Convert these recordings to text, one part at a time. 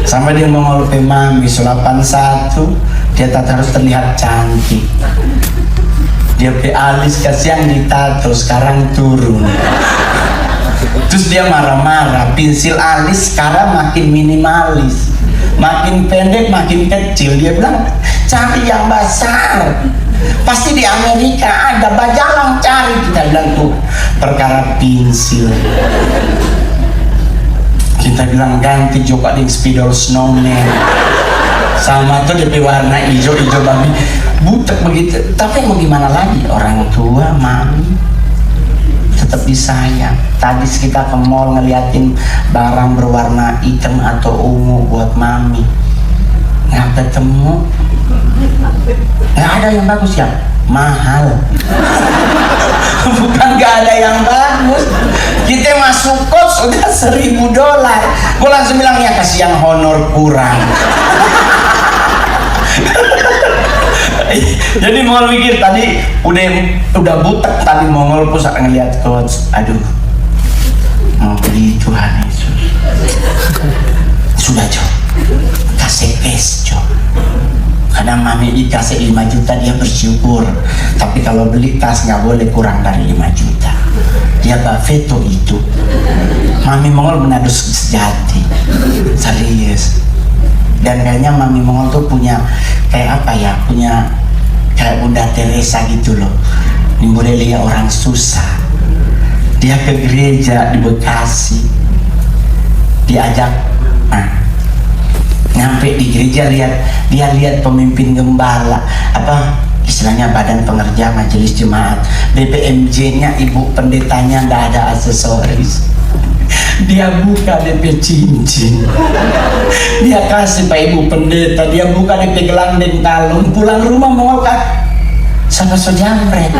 Sama dia mongol pe mami sulapan satu, dia tak harus terlihat cantik. Dia pe alis kasihan ditato, sekarang turun. Terus dia marah-marah, pensil alis sekarang makin minimalis, makin pendek, makin kecil. Dia bilang, cari yang besar. Pasti di Amerika ada, bajalang cari. Kita bilang tuh perkara pensil. Kita bilang ganti juga di spidol snowman. Sama tuh DP warna hijau babi, butek begitu. Tapi mau gimana lagi, orang tua mami tetap disayang. Tadi kita ke mall ngeliatin barang berwarna hitam atau ungu buat mami, nggak ketemu. Nggak ada yang bagus ya, mahal. Bukan nggak ada yang bagus, kita masuk kos udah $1.000. Gue langsung bilang ya kasihan honor kurang. Jadi Mongol mikir tadi udah butek tadi Mongol pusat ngeliat coach, aduh mau beli Tuhan Yesus. Sudah Jo, kasih cash Jo. Kadang mami dikasih 5 juta dia bersyukur, tapi kalau beli tas nggak boleh kurang dari 5 juta. Dia veto itu. Mami Mongol benar sejati, serius. Dan kayaknya mami Mongol tuh punya kayak apa ya, punya kayak Bunda Teresa gitu loh. Ini boleh lihat orang susah. Dia ke gereja di Bekasi, diajak, nyampe di gereja dia lihat pemimpin gembala, apa istilahnya badan pengerja majelis jemaat, BPMJ-nya ibu pendetanya nggak ada aksesoris. Dia buka DP cincin, dia kasih pak ibu pendeta, dia buka DP gelandeng kalung. Pulang rumah mau kak sama sojamret,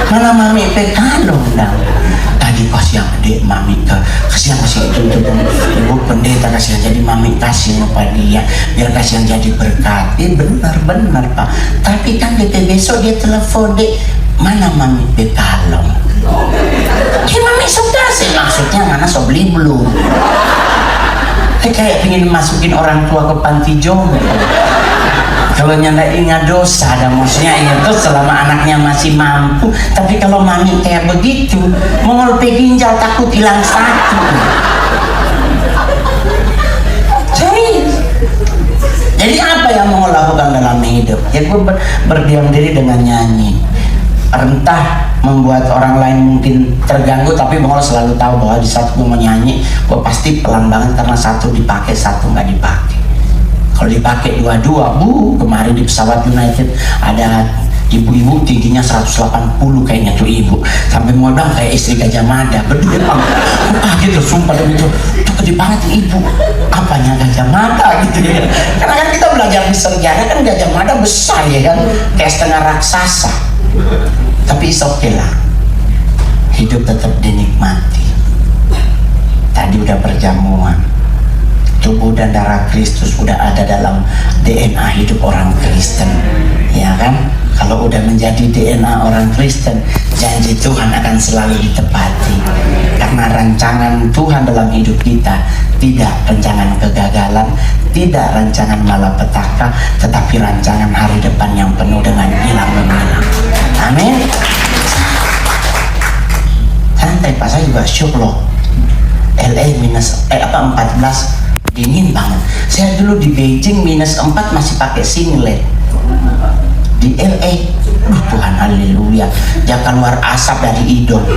mana mami pe kalung dong. Tadi pas yang gede mami kasihan itu ibu pendeta kasihan, jadi mami kasih kepada dia biar kasihan jadi berkat. Benar pak, tapi kan DP besok dia telepon dek, mana mami pe kalung. Mami sudah sih, maksudnya mana so beli belum? Kayak ingin masukin orang tua ke panti jompo. Kalau nyanda ingat dosa, dan maksudnya itu selama anaknya masih mampu. Tapi kalau mami kayak begitu, Mongol pe ginjal takut hilang satu. Jadi apa yang Mongol lakukan dalam hidup? Ya gue berdiam diri dengan nyanyi. Entah membuat orang lain mungkin terganggu, tapi Mongol selalu tahu bahwa di saat gue mau nyanyi, gue pasti pelan banget karena satu dipakai, satu nggak dipakai. Kalau dipakai dua-dua, kemarin di pesawat United ada ibu-ibu tingginya 180 kayaknya tuh ibu, sampai mau bilang kayak istri Gajah Mada, berdua gitu, sumpah demi itu gede banget ibu, apanya Gajah Mada gitu ya. Karena kan kita belajar di sejarah kan Gajah Mada besar ya kan, kayak setengah raksasa. Tapi okay lah, hidup tetap dinikmati. Tadi udah perjamuan, tubuh dan darah Kristus udah ada dalam DNA hidup orang Kristen, ya kan? Kalau udah menjadi DNA orang Kristen, janji Tuhan akan selalu ditepati. Karena rancangan Tuhan dalam hidup kita tidak rancangan kegagalan, tidak rancangan malapetaka, tetapi rancangan hari depan yang penuh dengan hilang memilang. Amin. Santai Pak, saya juga syuk loh. LA minus 14, dingin banget. Saya dulu di Beijing minus 4 masih pakai singlet. Di LA, Tuhan haleluya, jangan keluar asap dari hidung.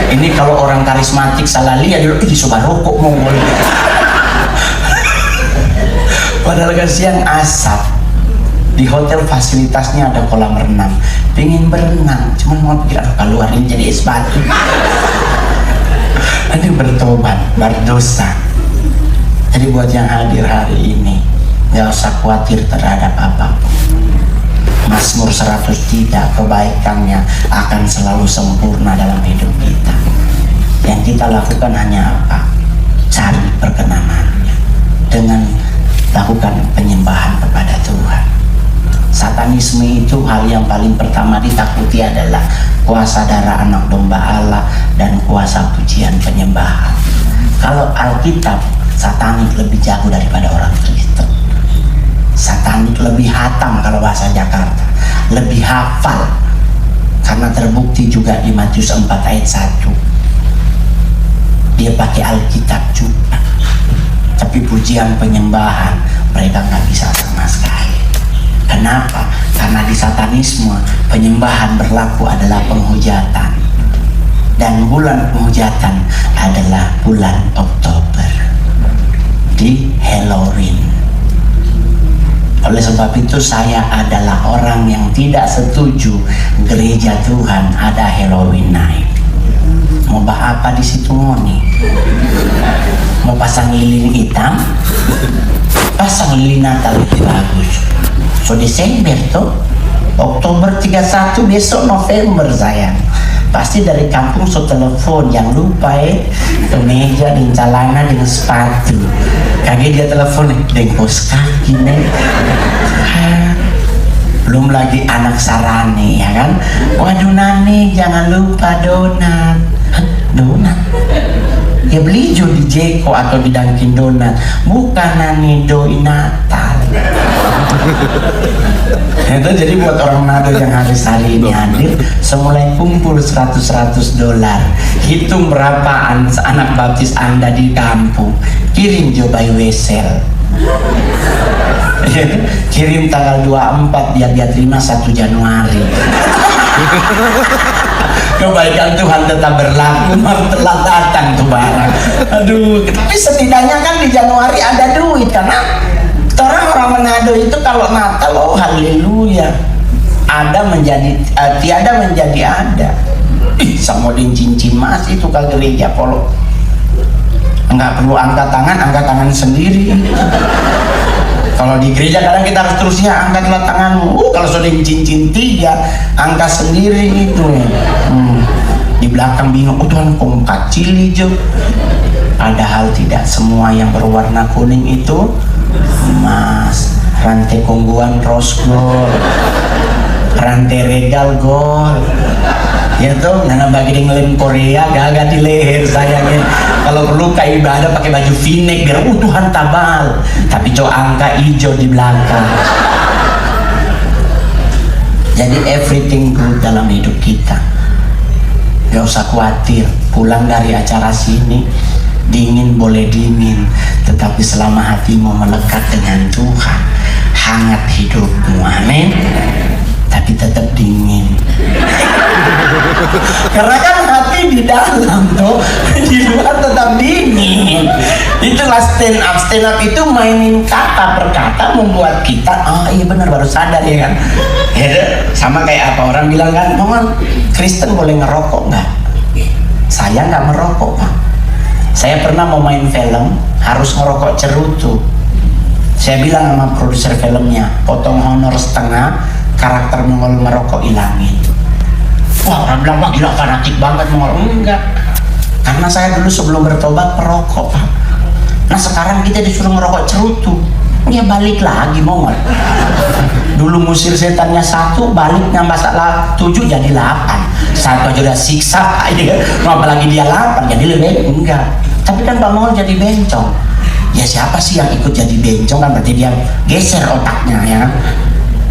Ini kalau orang karismatik salah lihat dulu, coba rokok Mongol. Padahal kasihan asap. Di hotel fasilitasnya ada kolam renang, pengen berenang, cuman mau pikir keluar ini jadi es batu. Nanti bertobat, berdosa. Jadi buat yang hadir hari ini, gak usah khawatir terhadap apapun. Mazmur 100 tidak, kebaikannya akan selalu sempurna dalam hidup kita. Yang kita lakukan hanya apa? Cari perkenanannya dengan lakukan penyembahan kepada Tuhan. Satanisme itu hal yang paling pertama ditakuti adalah kuasa darah anak domba Allah dan kuasa pujian penyembahan. Kalau Alkitab Satanik lebih jago daripada orang Kristen. Satanik lebih hatam kalau bahasa Jakarta, lebih hafal, karena terbukti juga di Matius 4 ayat 1 dia pakai Alkitab juga, tapi pujian penyembahan mereka nggak bisa sama sekali. Kenapa? Karena di Satanisme penyembahan berlaku adalah penghujatan, dan bulan penghujatan adalah bulan Oktober di Halloween. Oleh sebab itu saya adalah orang yang tidak setuju gereja Tuhan ada Halloween night. Mau apa di situ ngoni? Mau pasang lilin hitam? Pasang lilin Natal lebih bagus. So Desember tuh, Oktober 31 besok November sayang. Pasti dari kampung so telepon, jangan lupa kemeja dan celana dengan sepatu. Kaget dia telepon, dengkos kaki nih. Belum lagi anak sarane ya kan. Waduh Nani jangan lupa donat. Donat? Ya beli jo di Jeko atau di Dunkin Donat. Bukan Nani doi Natal. Itu jadi buat orang Manado yang hari ini hadir, semulai kumpul $100 hitung berapa anak baptis Anda di kampung, kirim jo by wesel. Kirim tanggal 24 biar dia terima 1 Januari. Kebaikan Tuhan tetap berlaku, telah datang tuh barang. Aduh, tapi setidaknya kan di Januari ada duit, karena orang Manado itu kalau Natal, oh haleluya, ada menjadi tiada menjadi ada. Sama din cincin mas itu ke gereja kalau nggak perlu angkat tangan sendiri. Kalau di gereja kadang kita harus terus ya angkatlah tanganmu. Kalau sudah cincin 3 angkat sendiri itu. Di belakang bingung, oh Tuhan kok kecil hijau. Padahal tidak semua yang berwarna kuning itu emas. Rantai kongguan rose gold, rantai regal gold. Ya tuh, nana bagi di ngelem Korea gagak di leher sayangnya. Kalau perlu kayak ibadah pakai baju v-neck biar Tuhan tabal. Tapi coba angka hijau di belakang. Jadi everything good dalam hidup kita. Gak usah khawatir, pulang dari acara sini dingin boleh dingin, tetapi selama hatimu melekat dengan Tuhan, hangat hidupmu, amin. Tapi tetap dingin. Karena kan hati di dalam tuh, di luar tetap dingin. Itulah stand up itu mainin kata per kata membuat kita, oh iya benar baru sadar ya kan. Ya, sama kayak apa orang bilang kan, mohon Kristen boleh ngerokok nggak? Saya nggak merokok Pak. Saya pernah mau main film harus ngerokok cerutu. Saya bilang sama produser filmnya, potong honor setengah, karakter Mongol merokok hilangin. Wah orang bilang, wah gila fanatik banget Mongol. Enggak, karena saya dulu sebelum bertobat perokok Pak. Nah sekarang kita disuruh ngerokok cerutu, dia balik lagi Mongol. Dulu musir setannya 1, balik nambah 7 jadi 8. 1 aja udah siksa aja, apalagi dia 8 jadi lebih enggak. Tapi kan Pak Mongol jadi bencong. Ya siapa sih yang ikut jadi bencong, kan berarti dia geser otaknya ya.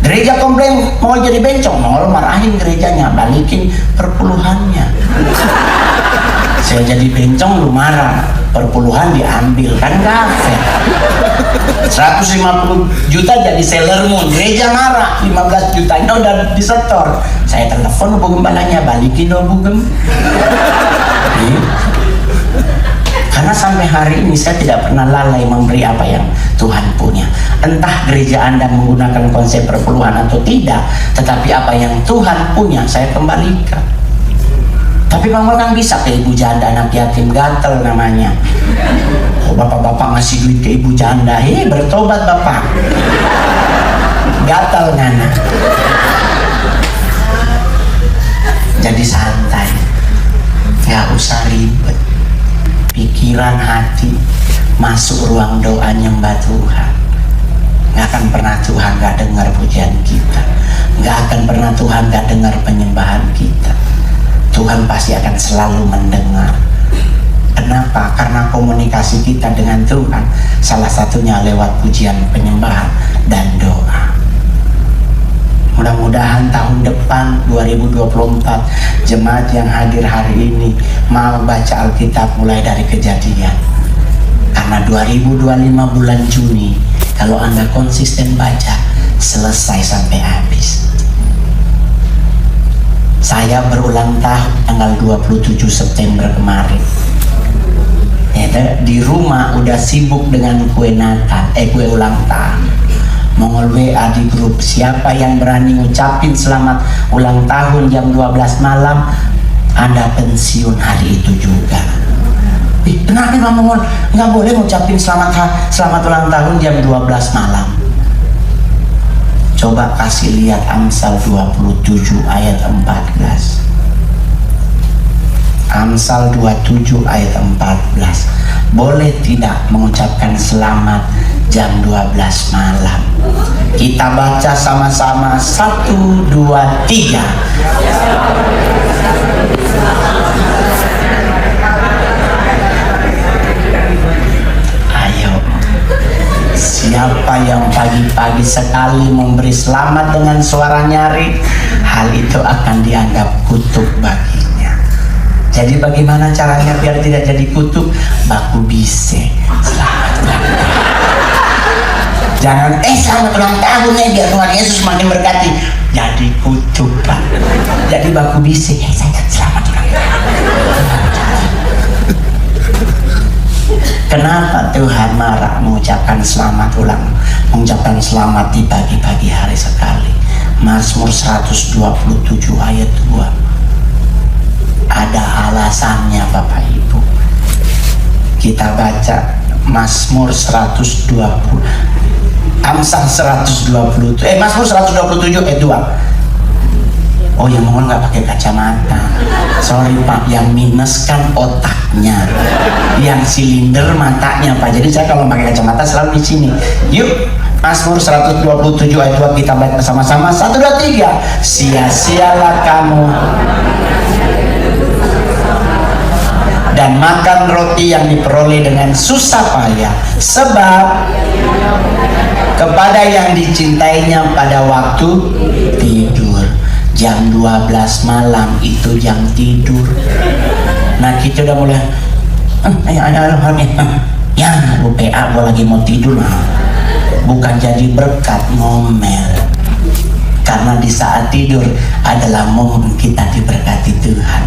Gereja komplain mau jadi bencong, Mongol marahin gerejanya, balikin perpuluhannya. Saya jadi bencong lu marah, perpuluhan diambil, kan gak fair. 150 juta jadi Sailor Moon, gereja marah, 15 jutanya udah disetor. Saya telepon Bu Gembalanya, balikin dong Bu Gem. Karena sampai hari ini saya tidak pernah lalai memberi apa yang Tuhan punya. Entah gereja Anda menggunakan konsep perpuluhan atau tidak, tetapi apa yang Tuhan punya saya kembalikan. Tapi Mama kan bisa ke ibu janda anak yatim, gatel namanya. Oh bapak-bapak ngasih duit ke ibu janda, bertobat bapak. Gatel ngana. Jadi santai, nggak usah ribet. Pikiran hati masuk ruang doa nyembah Tuhan. Nggak akan pernah Tuhan nggak dengar pujian kita. Nggak akan pernah Tuhan nggak dengar penyembahan kita. Tuhan pasti akan selalu mendengar. Kenapa? Karena komunikasi kita dengan Tuhan salah satunya lewat pujian, penyembahan, dan doa. Mudah-mudahan tahun depan 2024 jemaat yang hadir hari ini mau baca Alkitab mulai dari Kejadian. Karena 2025 bulan Juni kalau Anda konsisten baca selesai sampai habis. Saya berulang tahun tanggal 27 September kemarin. Di rumah udah sibuk dengan kue Natal, kue ulang tahun. Mongol WA di grup, siapa yang berani ngucapin selamat ulang tahun jam 12 malam, Anda pensiun hari itu juga. Kenapa Bang Mongol? Nggak boleh ngucapin selamat ulang tahun jam 12 malam. Coba kasih lihat Amsal 27 ayat 14. Amsal 27 ayat 14. Boleh tidak mengucapkan selamat jam 12 malam? Kita baca sama-sama. 1, 2, 3. Ayo, siapa yang pagi-pagi sekali memberi selamat dengan suara nyaring, hal itu akan dianggap kutuk baginya. Jadi bagaimana caranya biar tidak jadi kutuk? Baku bise, selamat ulang tahun. Jangan selamat ulang tahun ya, biar Tuhan Yesus makin berkati. Jadi kutuk Pak. Jadi baku bise, selamat ulang tahun. Kenapa Tuhan marah mengucapkan mengucapkan selamat di pagi-pagi hari sekali? Mazmur 127 ayat 2. Ada alasannya Bapak Ibu. Kita baca Mazmur 120, Amsal 120, Mazmur 127 ayat 2. Oh yang Mongol nggak pakai kacamata, sorry Pak, yang minus kan otaknya, yang silinder matanya Pak. Jadi saya kalau pakai kacamata selalu di sini. Yuk, Mazmur 127 ayat 2 kita baca bersama-sama. 1, 2, 3. Sia-sialah kamu dan makan roti yang diperoleh dengan susah payah, sebab kepada yang dicintainya pada waktu tidur. Jam 12 malam itu jam tidur. Nah kita udah mulai ya lu PA gua lagi mau tidur lah. Bukan jadi berkat, ngomel. Karena di saat tidur adalah momen kita diberkati Tuhan.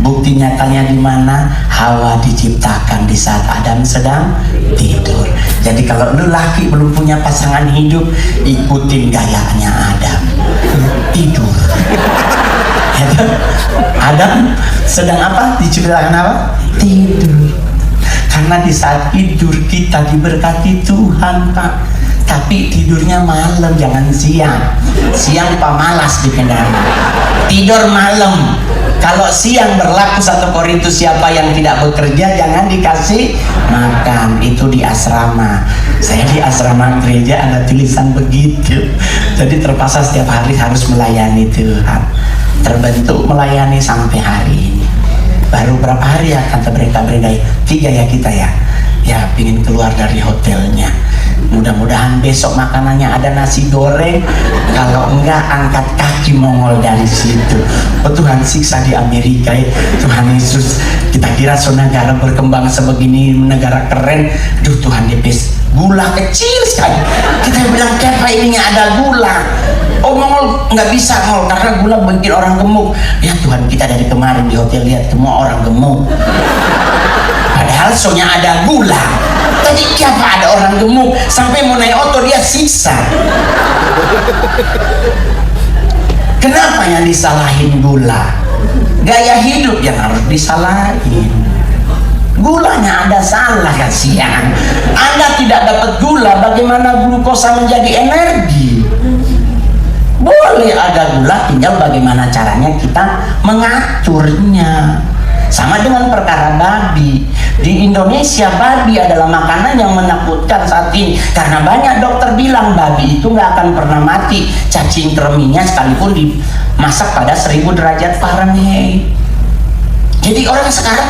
Bukti nyatanya di mana? Hawa diciptakan di saat Adam sedang tidur. Jadi kalau lu laki belum punya pasangan hidup, ikutin gayanya Adam, tidur. Adam sedang apa? Diciptakan apa? Tidur. Karena di saat tidur kita diberkati Tuhan Pak. Tapi tidurnya malam, jangan siang. Siang Pak malas di kendaraan. Tidur malam. Kalau siang berlaku 1 Korintus, siapa yang tidak bekerja jangan dikasih makan. Itu di asrama. Saya di asrama gereja ada tulisan begitu. Jadi terpaksa setiap hari harus melayani Tuhan. Terbentuk melayani sampai hari ini. Baru berapa hari ya Tante Brenda 3 ya kita ya. Ya pingin keluar dari hotelnya. Mudah-mudahan besok makanannya ada nasi goreng. Kalau enggak angkat kaki Mongol dari situ. Oh Tuhan, siksa di Amerika ya. Tuhan Yesus, kita kira negara berkembang sebegini, negara keren. Duh Tuhan, depes gula kecil sekali. Kita bilang kenapa ininya ada gula. Oh Mongol nggak bisa Mongol, karena gula bikin orang gemuk. Ya Tuhan, kita dari kemarin di hotel lihat semua orang gemuk. Padahal soalnya ada gula. Tadi kenapa ada orang gemuk sampai mau naik otot dia siksa. Kenapa yang disalahin gula? Gaya hidup yang harus disalahin. Gulanya ada salah, kasihan. Anda tidak dapat gula, bagaimana glukosa menjadi energi? Boleh ada gula, tinggal bagaimana caranya kita mengaturnya. Sama dengan perkara babi. Di Indonesia babi adalah makanan yang menakutkan saat ini, karena banyak dokter bilang babi itu nggak akan pernah mati cacing kreminya sekalipun dimasak pada 1000 derajat Fahrenheit. Jadi orang sekarang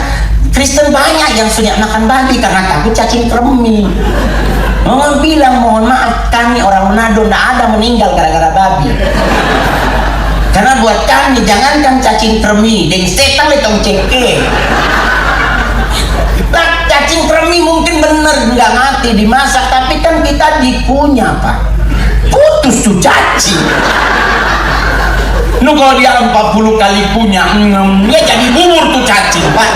Kristen banyak yang sudah makan babi karena takut cacing kremi. Mongol bilang, mohon maaf, kami orang Manado tidak ada meninggal gara-gara babi. Karena buat kami, jangankan cacing kremi, deng setan letong cengke. Nah, cacing kremi mungkin bener nggak mati dimasak, tapi kan kita dikunyah Pak, putus tuh cacing. Nu kalau dia 40 kali punya, ya jadi bubur tuh cacing Pak.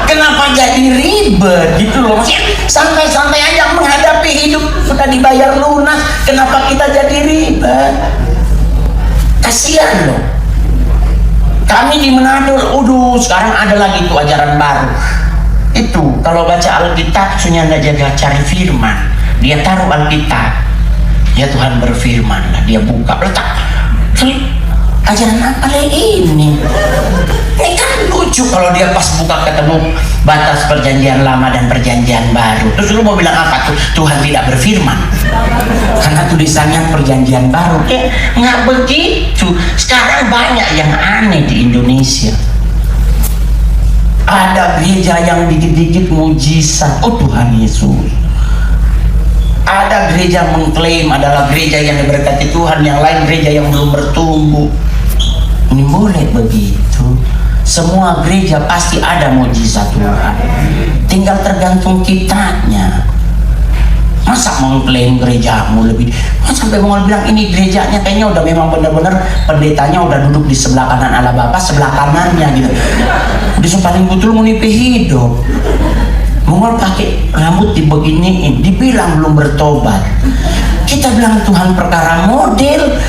Kenapa jadi ribet gitu loh? Maksudnya santai-santai aja menghadapi hidup, sudah dibayar lunas, kenapa kita jadi ribet? Kasihan loh. Kami di Manado, sekarang ada lagi tuh ajaran baru. Itu kalau baca Alkitab sunya jaga cari firman, dia taruh Alkitab, ya Tuhan berfirman lah, dia buka letak. Ajaran apa lagi ini? Ini kan lucu kalau dia pas buka ketemu batas perjanjian lama dan perjanjian baru. Terus lu mau bilang apa tuh? Tuhan tidak berfirman karena tulisannya perjanjian baru. Nggak begitu. Sekarang banyak yang aneh di Indonesia. Ada gereja yang dikit-dikit mujizat. Oh Tuhan Yesus. Ada gereja mengklaim adalah gereja yang diberkati Tuhan, yang lain gereja yang belum bertumbuh. Ini boleh begitu? Semua gereja pasti ada mujizat Tuhan, tinggal tergantung kitanya. Masa mengklaim gerejamu lebih, sampai mau bilang ini gerejanya kayaknya udah memang benar-benar pendetanya udah duduk di sebelah kanan Allah Bapa, sebelah kanannya gitu. Udah paling betul menipu hidup. Mongol pakai rambut dibeginiin, dibilang belum bertobat. Kita bilang Tuhan perkara model.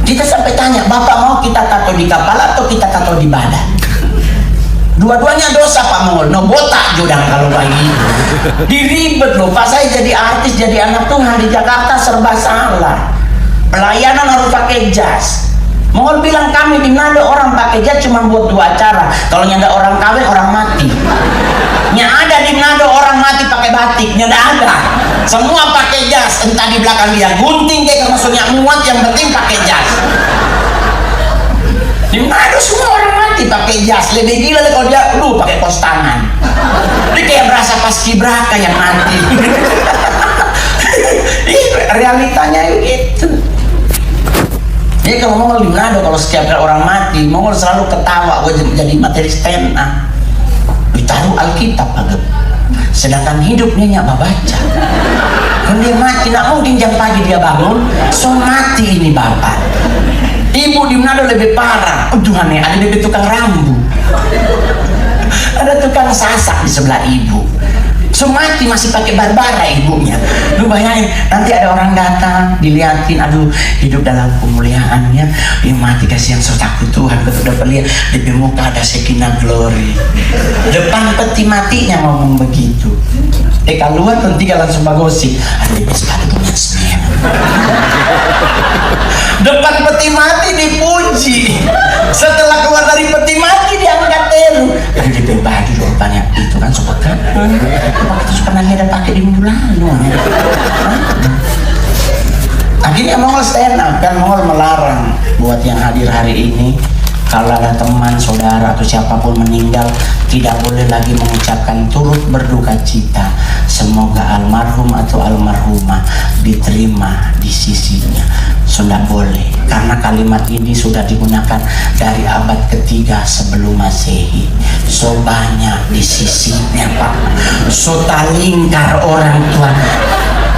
Kita sampai tanya, Bapak mau kita tato di kepala atau kita tato di badan? Dua-duanya dosa Pak Mongol. No botak judang kalau bayi. Diribet loh Pak, saya jadi artis, jadi anak Tuhan di Jakarta serba salah. Pelayanan harus pakai jas. Mongol bilang kami di Manado orang pakai jas cuma buat 2 acara. Kalau nyanda orang kawin, orang mati. Yang ada di Manado orang mati pakai batik, nyanda ada. Semua pakai jas, entah di belakang dia gunting kayak maksudnya muat, yang penting pakai jas. Di Manado semua orang mati pakai jas. Lebih gila kalau dia pakai pos tangan. Dia kayak berasa paskibraka yang mati. Realitanya itu. Jadi kalau Mongol di Manado, kalau setiap kali orang mati, Mongol selalu ketawa, gue jadi materi stand up. Ditaruh Alkitab agak. Sedangkan hidupnya nggak baca. Kan dia mati, nak mungkin jam pagi dia bangun, so mati ini bapak. Ibu di Manado lebih parah. Tuhan ya, ada lebih tukang rambu, ada tukang sasak di sebelah ibu. So mati masih pakai barbara ibunya. Lu bayangin, nanti ada orang datang, dilihatin, aduh hidup dalam kemuliaannya, dia mati kasihan, so takut Tuhan. Ketika udah lihat di muka ada Shekinah glory. Depan peti matinya ngomong begitu. Keluar nanti kalau langsung bagosip, ada di sekali punya semen. Depan peti mati dipuji. Setelah keluar dari peti mati diangkat telu. Ada di baju rupanya itu kan sobat kan. Itu pernah ada pakai di minggu lalu. Akhirnya Mongol stand up kan, Mongol melarang buat yang hadir hari ini, kalau ada teman, saudara atau siapapun meninggal, tidak boleh lagi mengucapkan turut berduka cita. Semoga almarhum atau almarhumah diterima di sisinya. Sudah boleh, karena kalimat ini sudah digunakan dari abad ketiga sebelum Masehi. So banyak di sisinya Pak. So talingkar orang tua.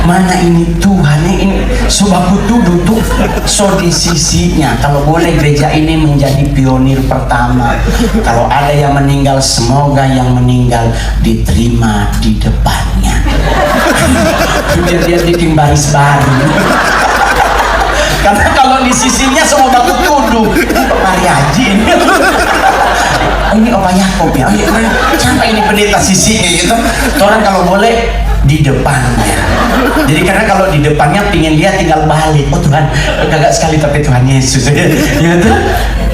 Mana ini Tuhan ini subaku tuduh so di sisinya. Kalau boleh gereja ini menjadi pionir pertama. Kalau ada yang meninggal, semoga yang meninggal diterima di depannya. Biar dia bikin baris baru. Karena kalau di sisinya semua baku tuduh. Mari Haji ini. Ini Opa Yakob ya. Siapa ini pendeta sisinya gitu. Orang kalau boleh di depannya. Jadi karena kalau di depannya pingin dia tinggal balik. Oh Tuhan, kagak sekali tapi Tuhan Yesus. Gitu.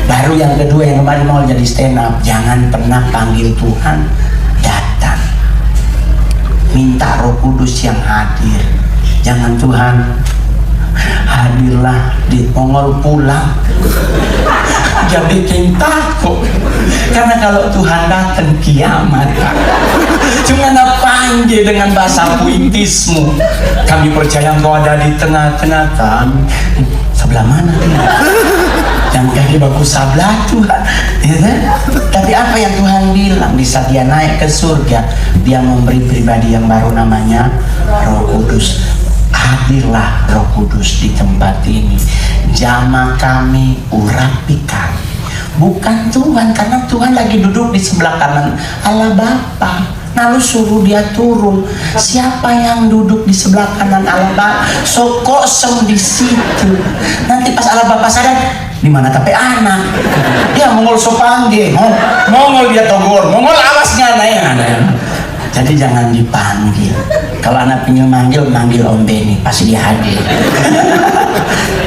Baru yang kedua yang kemarin mau jadi stand up, jangan pernah panggil Tuhan datang. Minta Roh Kudus yang hadir. Jangan Tuhan hadirlah di Mongol pulang. aja bikin takut. Karena kalau Tuhan datang kiamat, cuma panggil dengan bahasa puitismu. Kami percaya Engkau ada di tengah-tengah kami. Sebelah mana dia? Yang kaki bagus sebelah Tuhan, ya kan? Tapi apa yang Tuhan bilang di saat dia naik ke surga, dia memberi pribadi yang baru namanya Roh Kudus. Hadirlah Roh Kudus di tempat ini, jama kami, urapi kami. Bukan Tuhan, karena Tuhan lagi duduk di sebelah kanan Allah Bapa. Lalu suruh dia turun. Siapa yang duduk di sebelah kanan Allah Bapa? So kosong di situ. Nanti pas Allah Bapa sadar, di mana tapi anak? Dia mongol so panggil, mongol dia togor, mongol awasnya naik. Jadi jangan dipanggil. Kalau anak pengen manggil Om Beni, pasti dia hadir.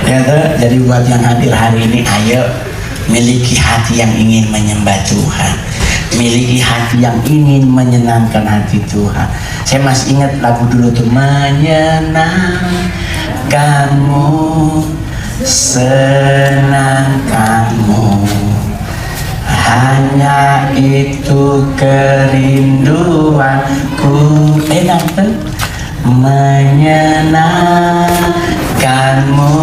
Ya tuh. Jadi buat yang hadir hari ini, ayo miliki hati yang ingin menyembah Tuhan, miliki hati yang ingin menyenangkan hati Tuhan. Saya masih ingat lagu dulu tuh, menyenangkanmu, senangkanmu, hanya itu kerinduanku. Enak tuh. Menyenangkanmu,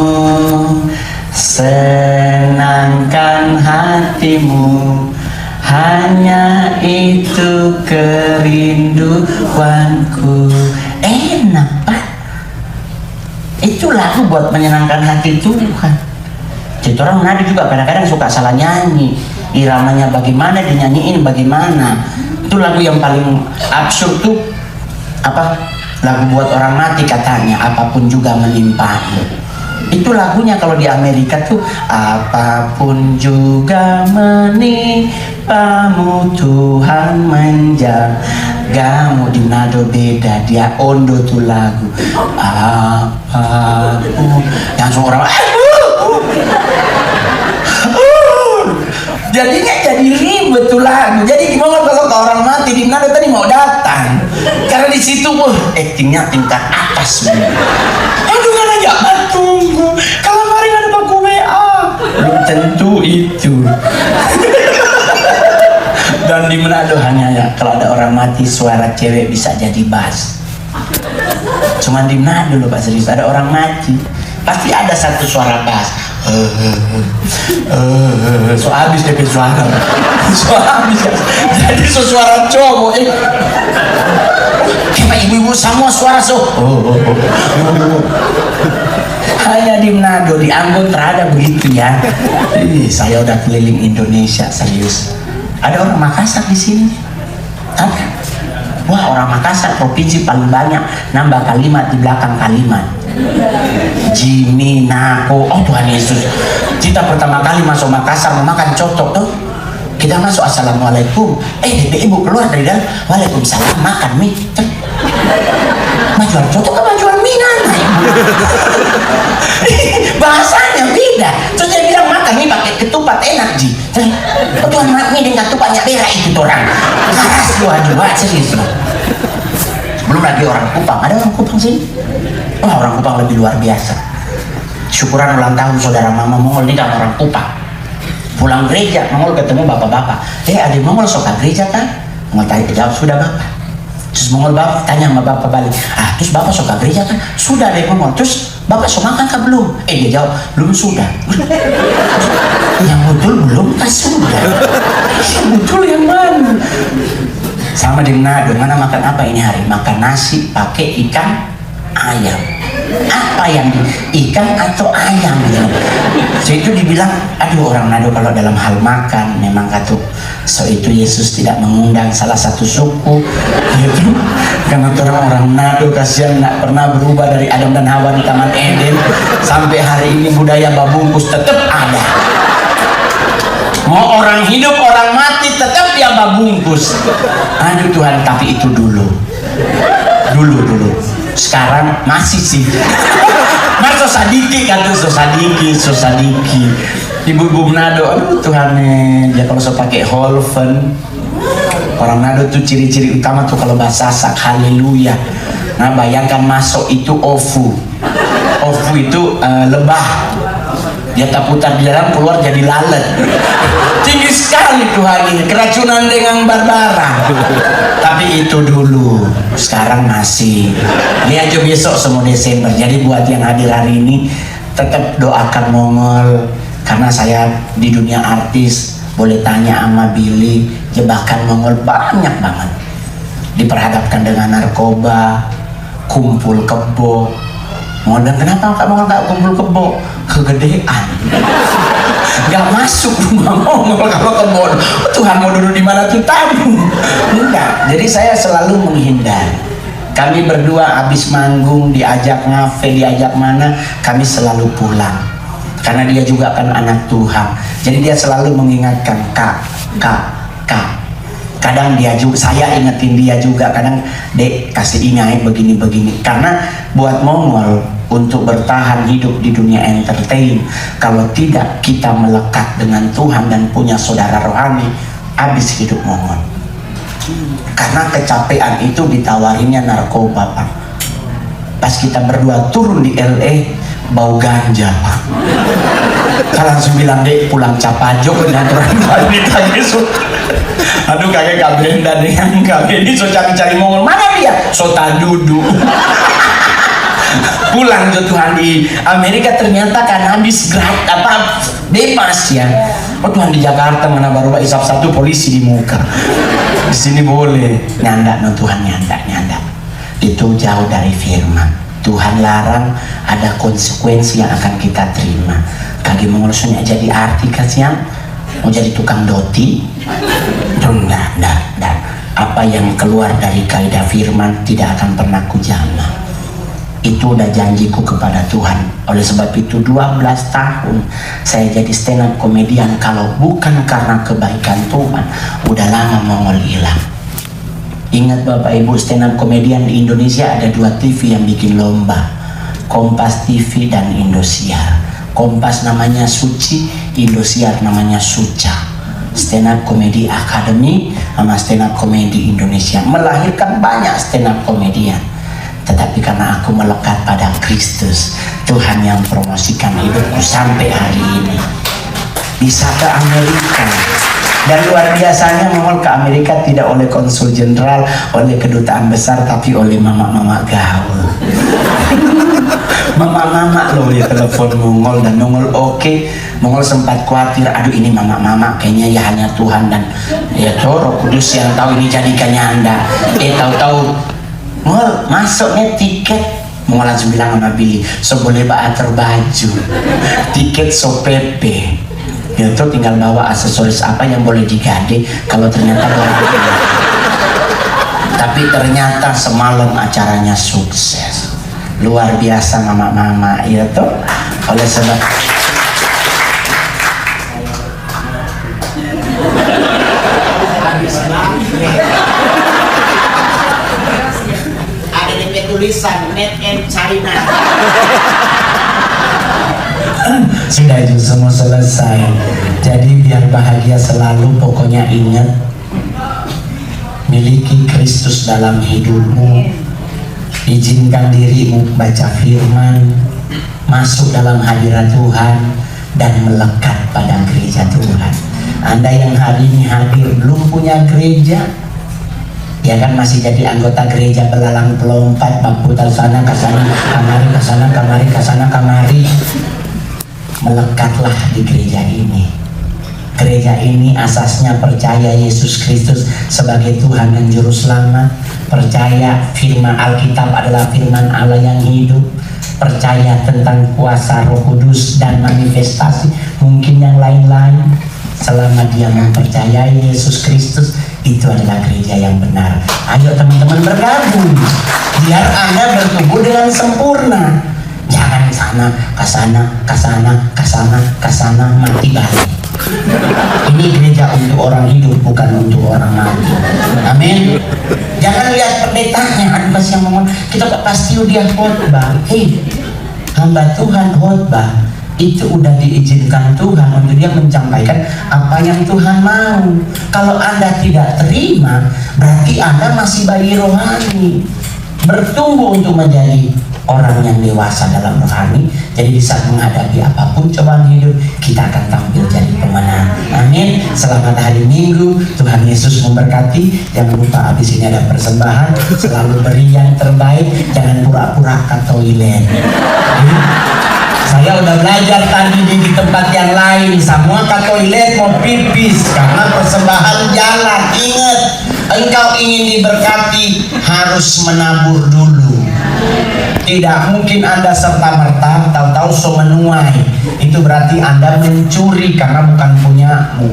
senangkan hatimu, hanya itu kerinduanku. Enak Pak, itu lagu buat menyenangkan hati Tuhan. Jadi orang nadi juga kadang-kadang suka salah nyanyi, iramanya bagaimana, dinyanyiin bagaimana. Itu lagu yang paling absurd tuh apa? Lagu buat orang mati katanya, apapun juga menimpamu. Itu lagunya kalau di Amerika tuh, apapun juga menimpamu, Tuhan menjagamu. Di Manado beda, dia Ondo tuh lagu apapun, yang seorang jadinya jadi ribet tuh lagu. Jadi gimana kalau ke orang mati di Manado tadi mau datang, karena di situ actingnya tingkat atas. Aduh kan aja, tunggu kalau kemarin ada baku WA, belum tentu itu. Dan di Manado hanya ya kalau ada orang mati suara cewek bisa jadi bass. Cuman di Manado loh Pak, serius ada orang mati pasti ada satu suara bass. So habis deh suara. So habis. Jadi suara cowok. Kayak ibu-ibu semua suara so. Hanya di Manado, di Ambon terada begitu ya. Saya udah keliling Indonesia serius. Ada orang Makassar di sini. Ada. Wah, orang Makassar provinsi paling banyak nambah kalimat di belakang kalimat. Jimmy, Nako, oh Tuhan Yesus. Kita pertama kali masuk Makassar mau makan cotok tuh, kita masuk assalamualaikum, ibu keluar dari dalam, waalaikumsalam, makan mie. Majuan cotok ke majuan mie nana. Bahasanya beda. Terus dia bilang makan mie pakai ketupat enak Ji. Oh Tuhan makan mie dengan ketupatnya berak itu orang. Keras dua serius. Belum lagi orang Kupang, ada orang Kupang sini. Wah, orang Kupang lebih luar biasa. Syukuran ulang tahun saudara mama Mongol ini kan orang Kupang. Pulang gereja, Mongol ketemu bapak-bapak. Adik Mongol suka gereja kan? Mongol tanya, jawab sudah bapak. Terus Mongol bapak tanya sama bapak balik. Terus bapak suka gereja kan? Sudah deh Mongol. Terus bapak suka makan kan belum? Dia jawab, belum sudah. Yang betul belum kan sudah. Yang betul yang mana? Sama di Manado, mana makan apa ini hari? Makan nasi pakai ikan ayam. Apa yang ikan atau ayam gitu. So itu dibilang, aduh orang Manado kalau dalam hal makan memang kata so itu Yesus tidak mengundang salah satu suku gitu. Karena orang Manado kasihan nggak pernah berubah dari Adam dan Hawa di Taman Eden sampai hari ini budaya babungkus tetap ada. Mau orang hidup, orang mati, tetap dia babungkus. Aduh Tuhan, tapi itu dulu. Sekarang masih sih. Masa sadiki kata sosadiki. Ibu-ibu Manado, aduh Tuhan dia kalau so pakai Holven. Orang Manado tuh ciri-ciri utama tuh kalau bahasa Sasak, haleluya. Nah bayangkan masuk itu ofu. Ofu itu lebah. Dia tak putar di dalam, keluar jadi lalat. Tinggi sekali Tuhan ini, keracunan dengan Barbara. Tapi itu dulu, sekarang masih. Lihat aja besok semua Desember. Jadi buat yang hadir hari ini, tetap doakan Mongol. Karena saya di dunia artis, boleh tanya sama Billy, jebakan Mongol banyak banget. Diperhadapkan dengan narkoba, kumpul kebo. Modern, kenapa kamu nggak kumpul kebo? Kegedean. Nggak masuk rumah Mongol kalau kebo. Tuhan mau duduk di mana tuh tamu? Enggak. Jadi saya selalu menghindar. Kami berdua habis manggung, diajak ngafe, diajak mana, kami selalu pulang. Karena dia juga kan anak Tuhan. Jadi dia selalu mengingatkan, kak. Kadang dia juga, saya ingetin dia juga, kadang dek kasih ingat begini-begini. Karena buat Mongol untuk bertahan hidup di dunia entertain, kalau tidak kita melekat dengan Tuhan dan punya saudara rohani, habis hidup Mongol. Karena kecapean itu ditawarinya narkoba, Pak. Pas kita berdua turun di LA, bau ganja, Pak. Kalau langsung bilang, dek pulang Capajo dengan orang balik lagi. Aduh, kakek gak benda dengan kakek ini. So cari-cari Mongol, mana dia? So tak duduk. Pulang ke Tuhan di Amerika, ternyata kan habis bebas ya. Oh Tuhan, di Jakarta mana baru isap satu polisi di muka. Di sini boleh nyanda, no Tuhan nyanda. Itu jauh dari firman. Tuhan larang, ada konsekuensi yang akan kita terima. Kaki mengurusnya jadi artikas yang mau jadi tukang doti. Enggak. Apa yang keluar dari kaidah firman tidak akan pernah kujama. Itu udah janjiku kepada Tuhan. Oleh sebab itu 12 tahun saya jadi stand up komedian. Kalau bukan karena kebaikan Tuhan, udah lama Mongol hilang. Ingat Bapak Ibu, stand up komedian di Indonesia ada 2 TV yang bikin lomba, Kompas TV dan Indosiar. Kompas namanya Suci, Indosiar namanya Suca. Stand up Comedy Academy sama stand up comedy Indonesia melahirkan banyak stand up komedian. Tetapi karena aku melekat pada Kristus, Tuhan yang promosikan hidupku sampai hari ini. Bisa ke Amerika. Dan luar biasanya Mongol ke Amerika tidak oleh konsul jenderal, oleh kedutaan besar, tapi oleh mama-mama gaul. Mama-mama loh dia telepon Mongol, dan Mongol oke. Mongol sempat khawatir, aduh ini mama-mama kayaknya ya hanya Tuhan dan ya Roh Kudus yang tahu ini jadikannya Anda. Tahu-tahu Mongol masuknya tiket. Mongol langsung bilang sama Billy, so boleh atur baju, tiket so pepe. Itu tinggal bawa aksesoris apa yang boleh digade kalau ternyata tapi ternyata semalam acaranya sukses luar biasa mama-mama itu. Oleh sebab ada di tulisan made in China. Sudah itu semua selesai. Jadi biar bahagia selalu, pokoknya ingat, miliki Kristus dalam hidupmu. Izinkan dirimu baca firman, masuk dalam hadirat Tuhan, dan melekat pada gereja Tuhan. Anda yang hari ini hadir belum punya gereja, ya kan masih jadi anggota gereja belalang pelompat, putar sana ke sana, kamari ke sana, kamari ke sana, kamari. Melekatlah di gereja ini. Gereja ini asasnya percaya Yesus Kristus sebagai Tuhan dan Juru Selamat, percaya firman Alkitab adalah firman Allah yang hidup, percaya tentang kuasa Roh Kudus dan manifestasi mungkin yang lain-lain. Selama dia mempercayai Yesus Kristus, itu adalah gereja yang benar. Ayo teman-teman bergabung, biar Anda bertumbuh dengan sempurna. Jangan kesana mati balik. Ini gereja untuk orang hidup, bukan untuk orang mati. Amin. Jangan lihat pendetanya, aduh yang ngomong kita kok pasti dia khotbah. Hamba Tuhan khotbah itu udah diizinkan Tuhan untuk dia menyampaikan apa yang Tuhan mau. Kalau Anda tidak terima, berarti Anda masih bayi rohani, bertumbuh untuk menjadi orang yang dewasa dalam rohani. Jadi di saat menghadapi apapun cobaan hidup, kita akan tampil jadi pemenang. Amin. Selamat hari Minggu, Tuhan Yesus memberkati. Jangan lupa habis ini ada persembahan, selalu beri yang terbaik, jangan pura-pura ke toilet. Saya udah belajar tadi di tempat yang lain, semua ke toilet mau pipis karena persembahan jalan. Ingat, engkau ingin diberkati harus menabur dulu. Tidak mungkin Anda serta-merta tahu-tahu so menuai. Itu berarti Anda mencuri karena bukan punyamu.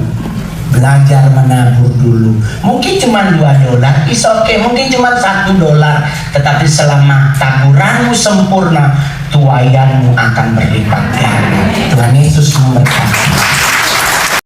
Belajar menabur dulu. Mungkin cuma $2, is okay. Mungkin cuma $1, tetapi selama taburanmu sempurna, tuaianmu akan berlipat ganda. Tuhan Yesus memberkati.